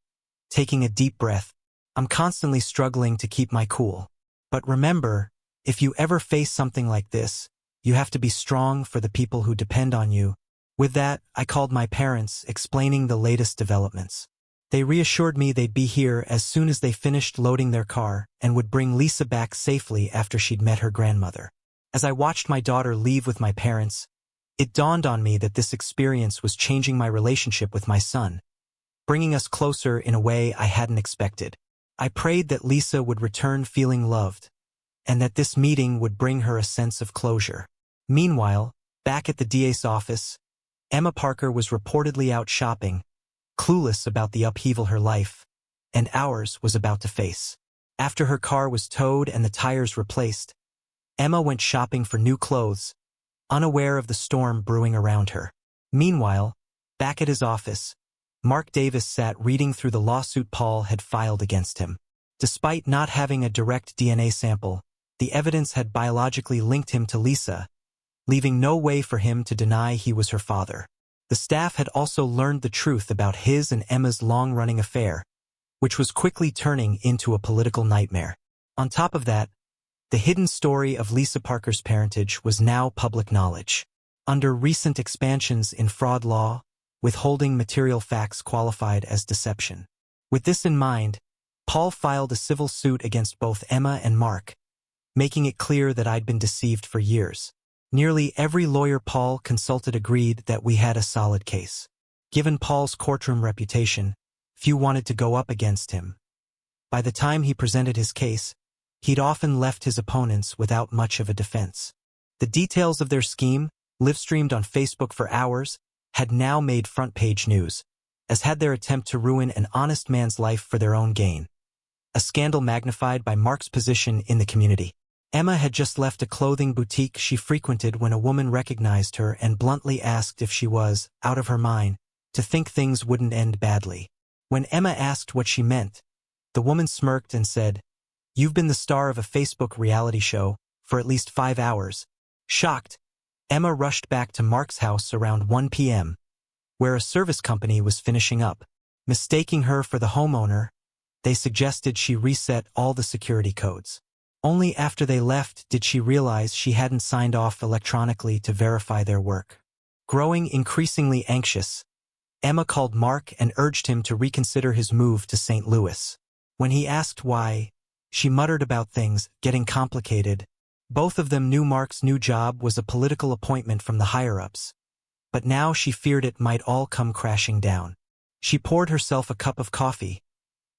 taking a deep breath. "I'm constantly struggling to keep my cool. But remember, if you ever face something like this, you have to be strong for the people who depend on you." With that, I called my parents, explaining the latest developments. They reassured me they'd be here as soon as they finished loading their car and would bring Lisa back safely after she'd met her grandmother. As I watched my daughter leave with my parents, it dawned on me that this experience was changing my relationship with my son, bringing us closer in a way I hadn't expected. I prayed that Lisa would return feeling loved, and that this meeting would bring her a sense of closure. Meanwhile, back at the DA's office, Emma Parker was reportedly out shopping, clueless about the upheaval her life and ours was about to face. After her car was towed and the tires replaced, Emma went shopping for new clothes, unaware of the storm brewing around her. Meanwhile, back at his office, Mark Davis sat reading through the lawsuit Paul had filed against him. Despite not having a direct DNA sample, the evidence had biologically linked him to Lisa, leaving no way for him to deny he was her father. The staff had also learned the truth about his and Emma's long-running affair, which was quickly turning into a political nightmare. On top of that, the hidden story of Lisa Parker's parentage was now public knowledge. Under recent expansions in fraud law, withholding material facts qualified as deception. With this in mind, Paul filed a civil suit against both Emma and Mark, making it clear that I'd been deceived for years. Nearly every lawyer Paul consulted agreed that we had a solid case. Given Paul's courtroom reputation, few wanted to go up against him. By the time he presented his case, he'd often left his opponents without much of a defense. The details of their scheme, live-streamed on Facebook for hours, had now made front-page news, as had their attempt to ruin an honest man's life for their own gain. A scandal magnified by Mark's position in the community. Emma had just left a clothing boutique she frequented when a woman recognized her and bluntly asked if she was, out of her mind, to think things wouldn't end badly. When Emma asked what she meant, the woman smirked and said, "You've been the star of a Facebook reality show for at least 5 hours." Shocked, Emma rushed back to Mark's house around 1 p.m., where a service company was finishing up. Mistaking her for the homeowner, they suggested she reset all the security codes. Only after they left did she realize she hadn't signed off electronically to verify their work. Growing increasingly anxious, Emma called Mark and urged him to reconsider his move to St. Louis. When he asked why, she muttered about things getting complicated. Both of them knew Mark's new job was a political appointment from the higher-ups, but now she feared it might all come crashing down. She poured herself a cup of coffee,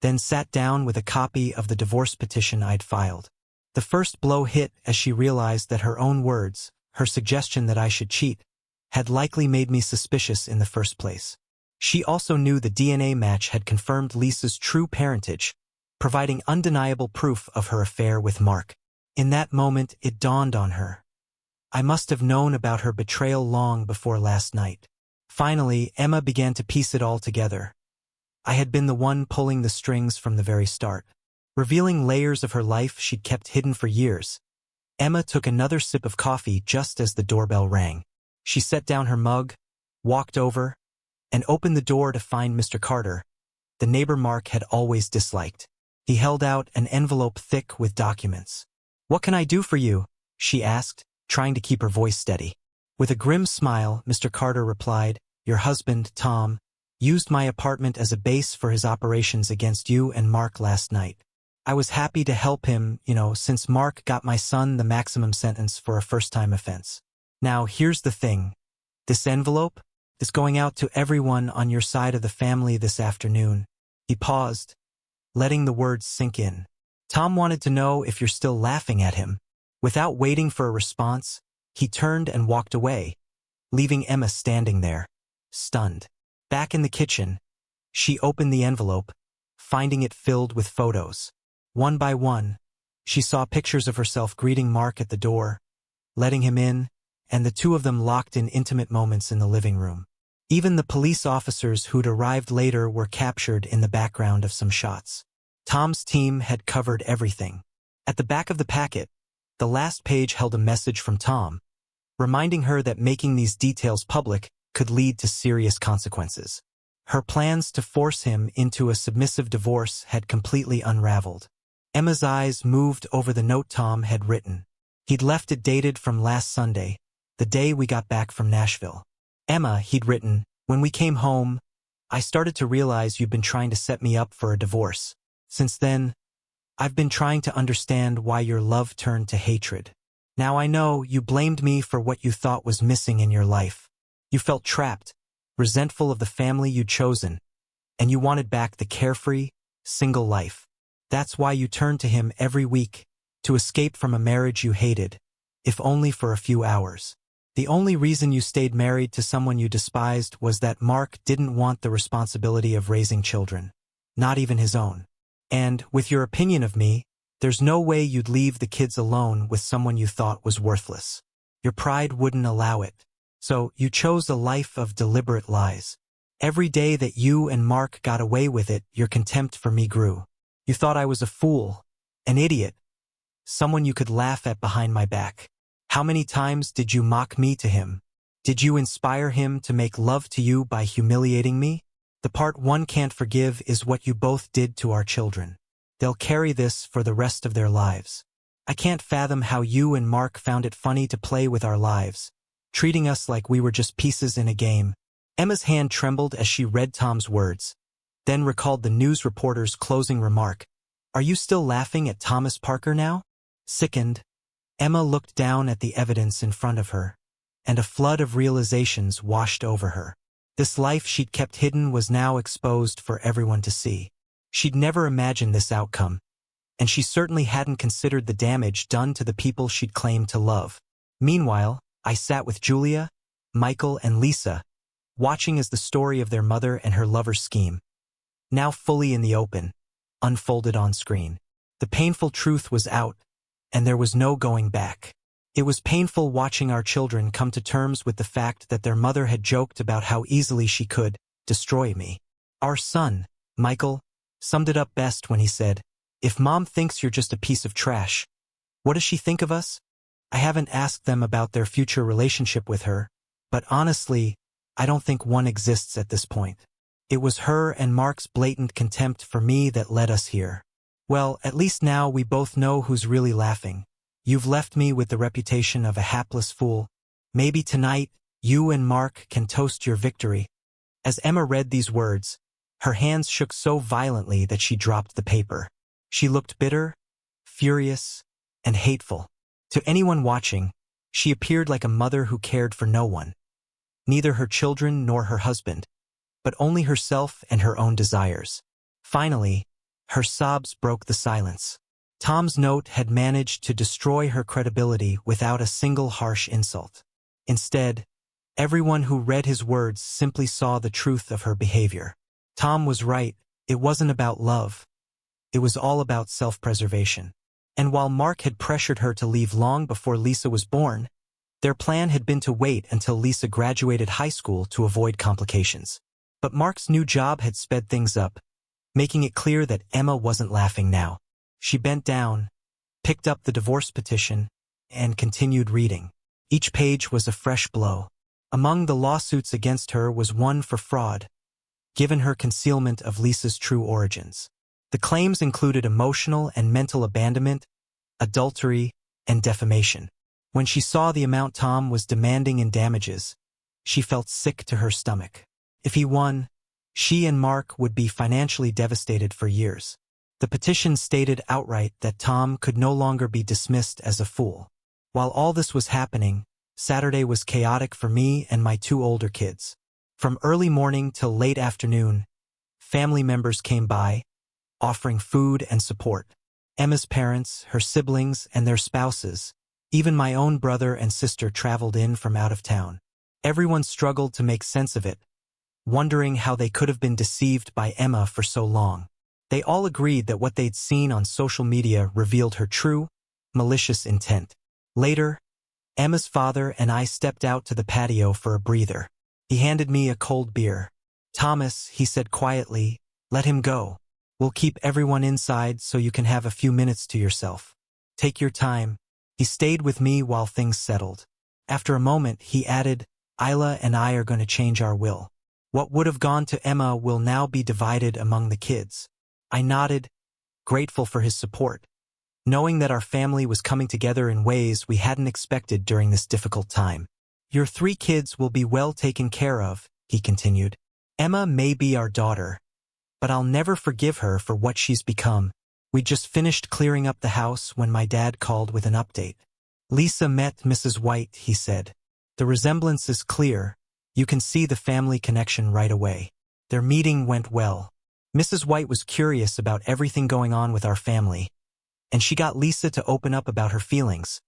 then sat down with a copy of the divorce petition I'd filed. The first blow hit as she realized that her own words, her suggestion that I should cheat, had likely made me suspicious in the first place. She also knew the DNA match had confirmed Lisa's true parentage, providing undeniable proof of her affair with Mark. In that moment, it dawned on her. I must have known about her betrayal long before last night. Finally, Emma began to piece it all together. I had been the one pulling the strings from the very start, revealing layers of her life she'd kept hidden for years. Emma took another sip of coffee just as the doorbell rang. She set down her mug, walked over, and opened the door to find Mr. Carter, the neighbor Mark had always disliked. He held out an envelope thick with documents. "What can I do for you?" she asked, trying to keep her voice steady. With a grim smile, Mr. Carter replied, "Your husband, Tom, used my apartment as a base for his operations against you and Mark last night. I was happy to help him, since Mark got my son the maximum sentence for a first-time offense. Now, here's the thing. This envelope is going out to everyone on your side of the family this afternoon." He paused, letting the words sink in. Tom wanted to know if you're still laughing at him. Without waiting for a response, he turned and walked away, leaving Emma standing there, stunned. Back in the kitchen, she opened the envelope, finding it filled with photos. One by one, she saw pictures of herself greeting Mark at the door, letting him in, and the two of them locked in intimate moments in the living room. Even the police officers who'd arrived later were captured in the background of some shots. Tom's team had covered everything. At the back of the packet, the last page held a message from Tom, reminding her that making these details public could lead to serious consequences. Her plans to force him into a submissive divorce had completely unraveled. Emma's eyes moved over the note Tom had written. He'd left it dated from last Sunday, the day we got back from Nashville. "Emma," he'd written, "when we came home, I started to realize you'd been trying to set me up for a divorce. Since then, I've been trying to understand why your love turned to hatred. Now I know you blamed me for what you thought was missing in your life. You felt trapped, resentful of the family you'd chosen, and you wanted back the carefree, single life. That's why you turned to him every week, to escape from a marriage you hated, if only for a few hours. The only reason you stayed married to someone you despised was that Mark didn't want the responsibility of raising children, not even his own. And, with your opinion of me, there's no way you'd leave the kids alone with someone you thought was worthless. Your pride wouldn't allow it. So, you chose a life of deliberate lies. Every day that you and Mark got away with it, your contempt for me grew. You thought I was a fool, an idiot, someone you could laugh at behind my back. How many times did you mock me to him? Did you inspire him to make love to you by humiliating me? The part one can't forgive is what you both did to our children. They'll carry this for the rest of their lives. I can't fathom how you and Mark found it funny to play with our lives, treating us like we were just pieces in a game. Emma's hand trembled as she read Tom's words, then recalled the news reporter's closing remark. Are you still laughing at Thomas Parker now? Sickened, Emma looked down at the evidence in front of her, and a flood of realizations washed over her. This life she'd kept hidden was now exposed for everyone to see. She'd never imagined this outcome, and she certainly hadn't considered the damage done to the people she'd claimed to love. Meanwhile, I sat with Julia, Michael, and Lisa, watching as the story of their mother and her lover's scheme, now fully in the open, unfolded on screen. The painful truth was out, and there was no going back. It was painful watching our children come to terms with the fact that their mother had joked about how easily she could destroy me. Our son, Michael, summed it up best when he said, "If Mom thinks you're just a piece of trash, what does she think of us?" I haven't asked them about their future relationship with her, but honestly, I don't think one exists at this point. It was her and Mark's blatant contempt for me that led us here. Well, at least now we both know who's really laughing. You've left me with the reputation of a hapless fool. Maybe tonight, you and Mark can toast your victory. As Emma read these words, her hands shook so violently that she dropped the paper. She looked bitter, furious, and hateful. To anyone watching, she appeared like a mother who cared for no one. Neither her children nor her husband, but only herself and her own desires. Finally, her sobs broke the silence. Tom's note had managed to destroy her credibility without a single harsh insult. Instead, everyone who read his words simply saw the truth of her behavior. Tom was right, it wasn't about love. It was all about self-preservation. And while Mark had pressured her to leave long before Lisa was born, their plan had been to wait until Lisa graduated high school to avoid complications. But Mark's new job had sped things up, making it clear that Emma wasn't laughing now. She bent down, picked up the divorce petition, and continued reading. Each page was a fresh blow. Among the lawsuits against her was one for fraud, given her concealment of Lisa's true origins. The claims included emotional and mental abandonment, adultery, and defamation. When she saw the amount Tom was demanding in damages, she felt sick to her stomach. If he won, she and Mark would be financially devastated for years. The petition stated outright that Tom could no longer be dismissed as a fool. While all this was happening, Saturday was chaotic for me and my two older kids. From early morning till late afternoon, family members came by, offering food and support. Emma's parents, her siblings, and their spouses, even my own brother and sister traveled in from out of town. Everyone struggled to make sense of it, wondering how they could have been deceived by Emma for so long. They all agreed that what they'd seen on social media revealed her true, malicious intent. Later, Emma's father and I stepped out to the patio for a breather. He handed me a cold beer. "Thomas," he said quietly, "let him go. We'll keep everyone inside so you can have a few minutes to yourself. Take your time." He stayed with me while things settled. After a moment, he added, "Isla and I are going to change our will. What would have gone to Emma will now be divided among the kids." I nodded, grateful for his support, knowing that our family was coming together in ways we hadn't expected during this difficult time. "Your 3 kids will be well taken care of," he continued. "Emma may be our daughter, but I'll never forgive her for what she's become." We just finished clearing up the house when my dad called with an update. "Lisa met Mrs. White," he said. "The resemblance is clear. You can see the family connection right away. Their meeting went well. Mrs. White was curious about everything going on with our family, and she got Lisa to open up about her feelings,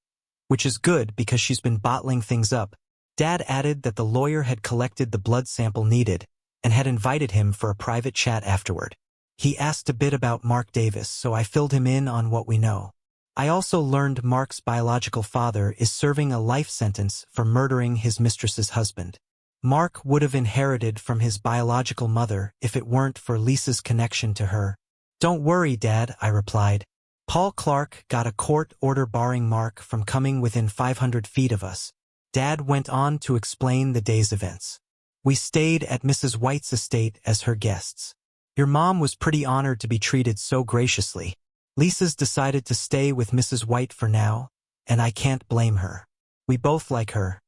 which is good because she's been bottling things up, Dad added that the lawyer had collected the blood sample needed and had invited him for a private chat afterward. He asked a bit about Mark Davis, so I filled him in on what we know. I also learned Mark's biological father is serving a life sentence for murdering his mistress's husband. Mark would have inherited from his biological mother if it weren't for Lisa's connection to her. "Don't worry, Dad," I replied. "Paul Clark got a court order barring Mark from coming within 500 feet of us." Dad went on to explain the day's events. "We stayed at Mrs. White's estate as her guests. Your mom was pretty honored to be treated so graciously. Lisa's decided to stay with Mrs. White for now, and I can't blame her. We both like her.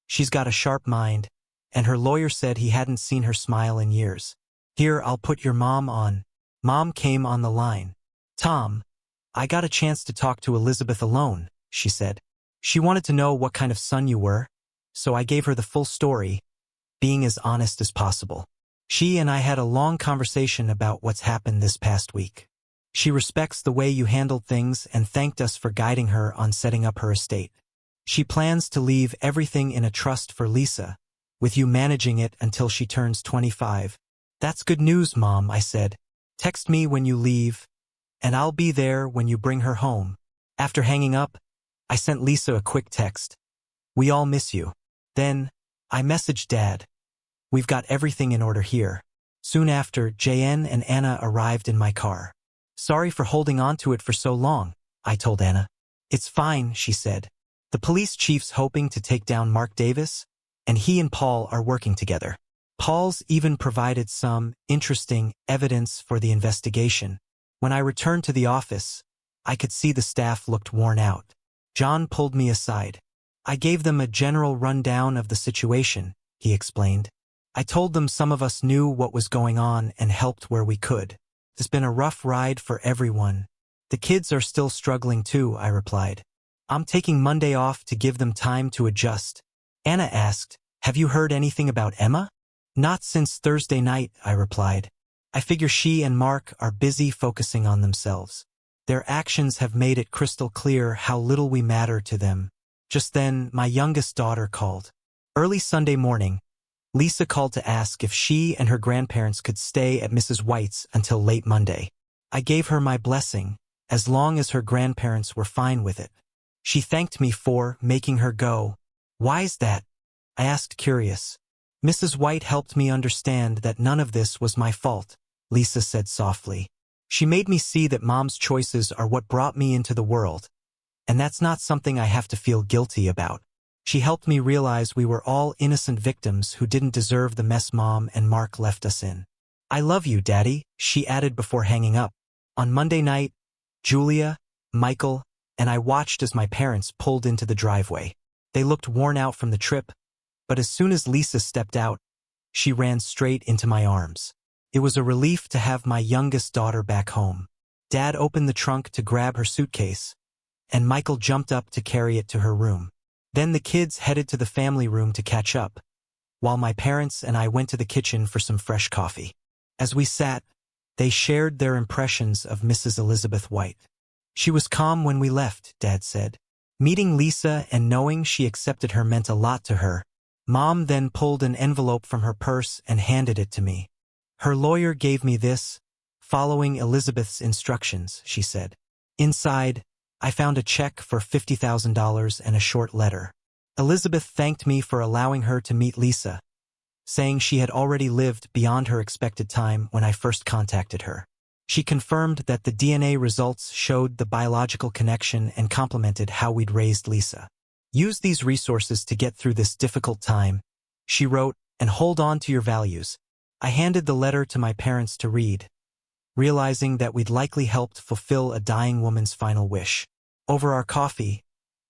She's got a sharp mind, and her lawyer said he hadn't seen her smile in years. Here, I'll put your mom on." Mom came on the line. "Tom, I got a chance to talk to Elizabeth alone," she said. "She wanted to know what kind of son you were, so I gave her the full story, being as honest as possible. She and I had a long conversation about what's happened this past week. She respects the way you handled things and thanked us for guiding her on setting up her estate. She plans to leave everything in a trust for Lisa, with you managing it until she turns 25. "That's good news, Mom," I said. "Text me when you leave, and I'll be there when you bring her home." After hanging up, I sent Lisa a quick text. "We all miss you." Then, I messaged Dad. "We've got everything in order here." Soon after, JN and Anna arrived in my car. "Sorry for holding on to it for so long," I told Anna. "It's fine," she said. "The police chief's hoping to take down Mark Davis, and he and Paul are working together. Paul's even provided some interesting evidence for the investigation." When I returned to the office, I could see the staff looked worn out. John pulled me aside. "I gave them a general rundown of the situation," he explained. "I told them some of us knew what was going on and helped where we could. It's been a rough ride for everyone. The kids are still struggling too," I replied. "I'm taking Monday off to give them time to adjust." Anna asked, "Have you heard anything about Emma?" "Not since Thursday night," I replied. "I figure she and Mark are busy focusing on themselves. Their actions have made it crystal clear how little we matter to them." Just then, my youngest daughter called. Early Sunday morning, Lisa called to ask if she and her grandparents could stay at Mrs. White's until late Monday. I gave her my blessing, as long as her grandparents were fine with it. She thanked me for making her go. "Why's that?" I asked, curious. "Mrs. White helped me understand that none of this was my fault," Lisa said softly. "She made me see that Mom's choices are what brought me into the world, and that's not something I have to feel guilty about. She helped me realize we were all innocent victims who didn't deserve the mess Mom and Mark left us in. I love you, Daddy," she added before hanging up. On Monday night, Julia, Michael, and I watched as my parents pulled into the driveway. They looked worn out from the trip, but as soon as Lisa stepped out, she ran straight into my arms. It was a relief to have my youngest daughter back home. Dad opened the trunk to grab her suitcase, and Michael jumped up to carry it to her room. Then the kids headed to the family room to catch up, while my parents and I went to the kitchen for some fresh coffee. As we sat, they shared their impressions of Mrs. Elizabeth White. "She was calm when we left," Dad said. "Meeting Lisa and knowing she accepted her meant a lot to her." Mom then pulled an envelope from her purse and handed it to me. "Her lawyer gave me this, following Elizabeth's instructions," she said. Inside, I found a check for $50,000 and a short letter. Elizabeth thanked me for allowing her to meet Lisa, saying she had already lived beyond her expected time when I first contacted her. She confirmed that the DNA results showed the biological connection and complimented how we'd raised Lisa. "Use these resources to get through this difficult time," she wrote, "and hold on to your values." I handed the letter to my parents to read, realizing that we'd likely helped fulfill a dying woman's final wish. Over our coffee,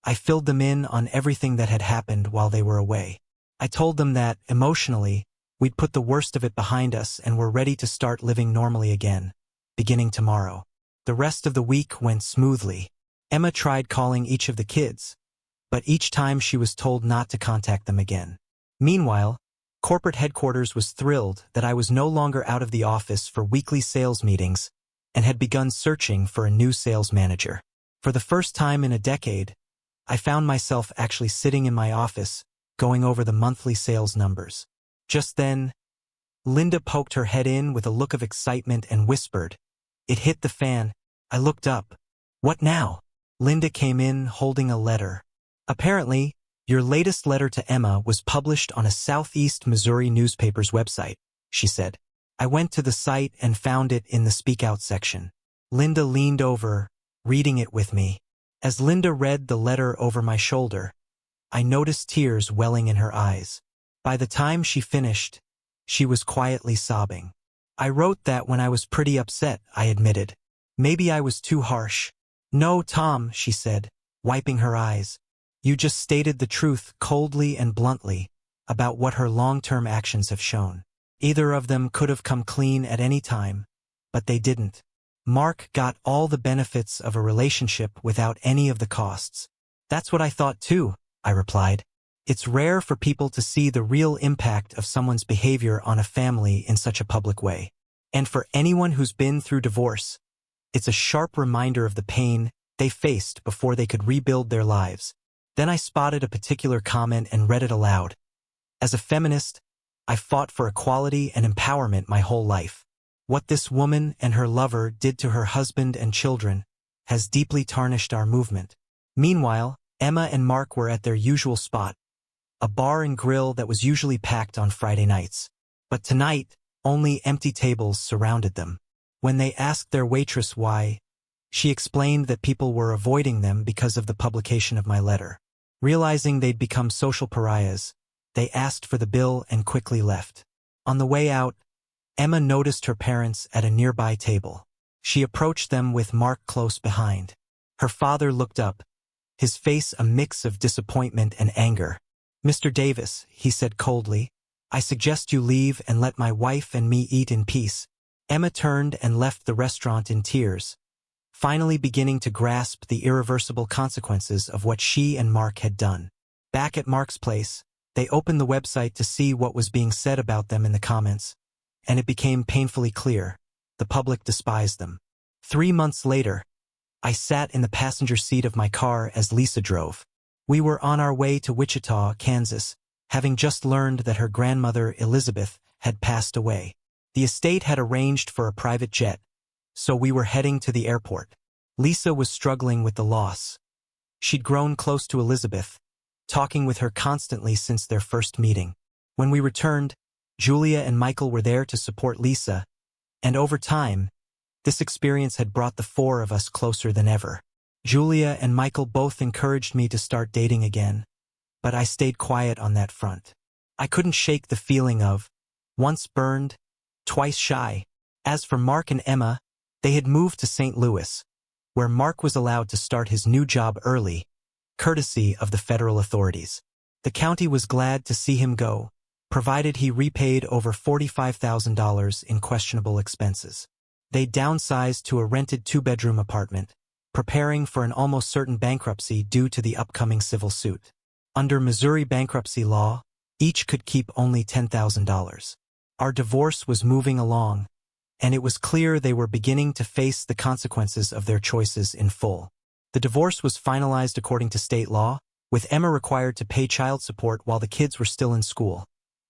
I filled them in on everything that had happened while they were away. I told them that, emotionally, we'd put the worst of it behind us and were ready to start living normally again, beginning tomorrow. The rest of the week went smoothly. Emma tried calling each of the kids, but each time she was told not to contact them again. Meanwhile, corporate headquarters was thrilled that I was no longer out of the office for weekly sales meetings and had begun searching for a new sales manager. For the first time in a decade, I found myself actually sitting in my office, going over the monthly sales numbers. Just then, Linda poked her head in with a look of excitement and whispered, "It hit the fan." I looked up. "What now?" Linda came in holding a letter. "Apparently, your latest letter to Emma was published on a Southeast Missouri newspaper's website," she said. I went to the site and found it in the Speak Out section. Linda leaned over, reading it with me. As Linda read the letter over my shoulder, I noticed tears welling in her eyes. By the time she finished, she was quietly sobbing. "I wrote that when I was pretty upset," I admitted. "Maybe I was too harsh." "No, Tom," she said, wiping her eyes. "You just stated the truth coldly and bluntly about what her long-term actions have shown. Either of them could have come clean at any time, but they didn't. Mark got all the benefits of a relationship without any of the costs." "That's what I thought too," I replied. "It's rare for people to see the real impact of someone's behavior on a family in such a public way. And for anyone who's been through divorce, it's a sharp reminder of the pain they faced before they could rebuild their lives." Then I spotted a particular comment and read it aloud. "As a feminist, I fought for equality and empowerment my whole life. What this woman and her lover did to her husband and children has deeply tarnished our movement." Meanwhile, Emma and Mark were at their usual spot, a bar and grill that was usually packed on Friday nights. But tonight, only empty tables surrounded them. When they asked their waitress why, she explained that people were avoiding them because of the publication of my letter. Realizing they'd become social pariahs, they asked for the bill and quickly left. On the way out, Emma noticed her parents at a nearby table. She approached them with Mark close behind. Her father looked up, his face a mix of disappointment and anger. "Mr. Davis," he said coldly, "I suggest you leave and let my wife and me eat in peace." Emma turned and left the restaurant in tears, finally beginning to grasp the irreversible consequences of what she and Mark had done. Back at Mark's place, they opened the website to see what was being said about them in the comments, and it became painfully clear. The public despised them. 3 months later, I sat in the passenger seat of my car as Lisa drove. We were on our way to Wichita, Kansas, having just learned that her grandmother, Elizabeth, had passed away. The estate had arranged for a private jet, so we were heading to the airport. Lisa was struggling with the loss. She'd grown close to Elizabeth, talking with her constantly since their first meeting. When we returned, Julia and Michael were there to support Lisa, and over time, this experience had brought the four of us closer than ever. Julia and Michael both encouraged me to start dating again, but I stayed quiet on that front. I couldn't shake the feeling of, once burned, twice shy. As for Mark and Emma, they had moved to St. Louis, where Mark was allowed to start his new job early, courtesy of the federal authorities. The county was glad to see him go, provided he repaid over $45,000 in questionable expenses. They downsized to a rented 2-bedroom apartment, preparing for an almost certain bankruptcy due to the upcoming civil suit. Under Missouri bankruptcy law, each could keep only $10,000. Our divorce was moving along, and it was clear they were beginning to face the consequences of their choices in full. The divorce was finalized according to state law, with Emma required to pay child support while the kids were still in school,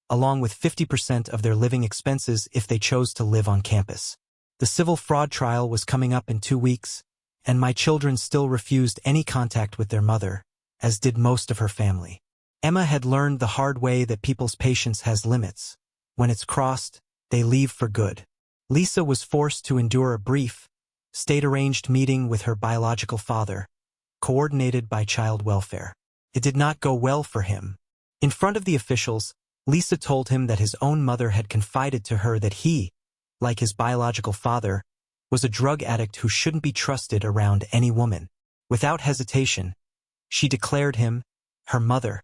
along with 50% of their living expenses if they chose to live on campus. The civil fraud trial was coming up in 2 weeks, and my children still refused any contact with their mother, as did most of her family. Emma had learned the hard way that people's patience has limits. When it's crossed, they leave for good. Lisa was forced to endure a brief, state-arranged meeting with her biological father, coordinated by child welfare. It did not go well for him. In front of the officials, Lisa told him that his own mother had confided to her that he, like his biological father, was a drug addict who shouldn't be trusted around any woman. Without hesitation, she declared him, her mother,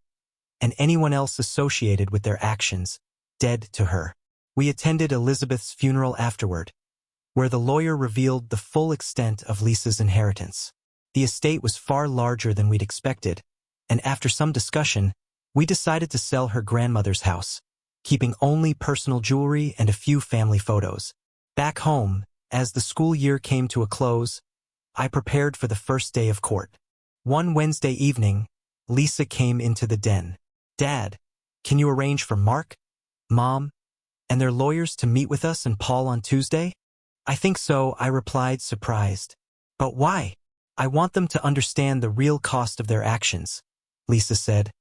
and anyone else associated with their actions, dead to her. We attended Elizabeth's funeral afterward, where the lawyer revealed the full extent of Lisa's inheritance. The estate was far larger than we'd expected, and after some discussion, we decided to sell her grandmother's house, keeping only personal jewelry and a few family photos. Back home, as the school year came to a close, I prepared for the first day of court. One Wednesday evening, Lisa came into the den. Dad, can you arrange for Mark, Mom, and their lawyers to meet with us and Paul on Tuesday? I think so, I replied, surprised. But why? I want them to understand the real cost of their actions, Lisa said,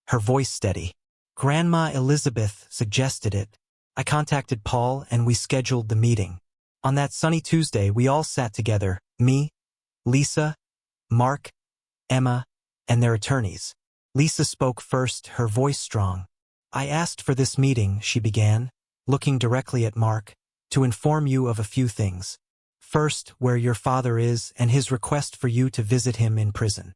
her voice steady. Grandma Elizabeth suggested it. I contacted Paul and we scheduled the meeting. On that sunny Tuesday, we all sat together, me, Lisa, Mark, Emma, and their attorneys. Lisa spoke first, her voice strong. I asked for this meeting, she began, looking directly at Mark, to inform you of a few things. First, where your father is and his request for you to visit him in prison.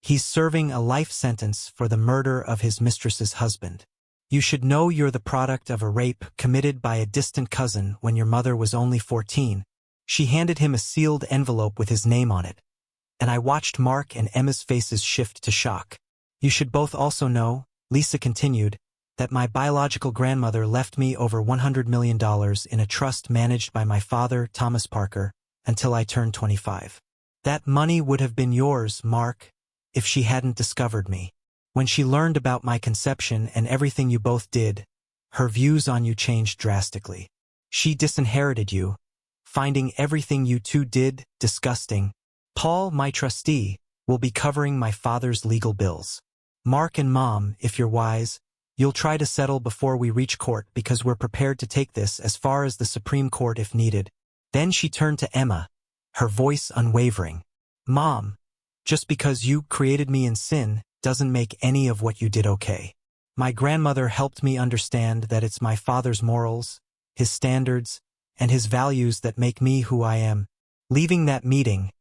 He's serving a life sentence for the murder of his mistress's husband. You should know you're the product of a rape committed by a distant cousin when your mother was only 14. She handed him a sealed envelope with his name on it, and I watched Mark and Emma's faces shift to shock. You should both also know, Lisa continued, that my biological grandmother left me over $100 million in a trust managed by my father, Thomas Parker, until I turned 25. That money would have been yours, Mark, if she hadn't discovered me. When she learned about my conception and everything you both did, her views on you changed drastically. She disinherited you, finding everything you two did disgusting. Paul, my trustee, will be covering my father's legal bills. Mark and Mom, if you're wise, you'll try to settle before we reach court because we're prepared to take this as far as the Supreme Court if needed. Then she turned to Emma, her voice unwavering. Mom, just because you created me in sin doesn't make any of what you did okay. My grandmother helped me understand that it's my father's morals, his standards, and his values that make me who I am. Leaving that meeting,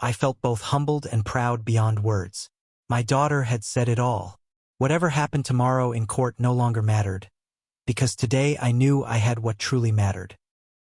I felt both humbled and proud beyond words. My daughter had said it all. Whatever happened tomorrow in court no longer mattered, because today I knew I had what truly mattered.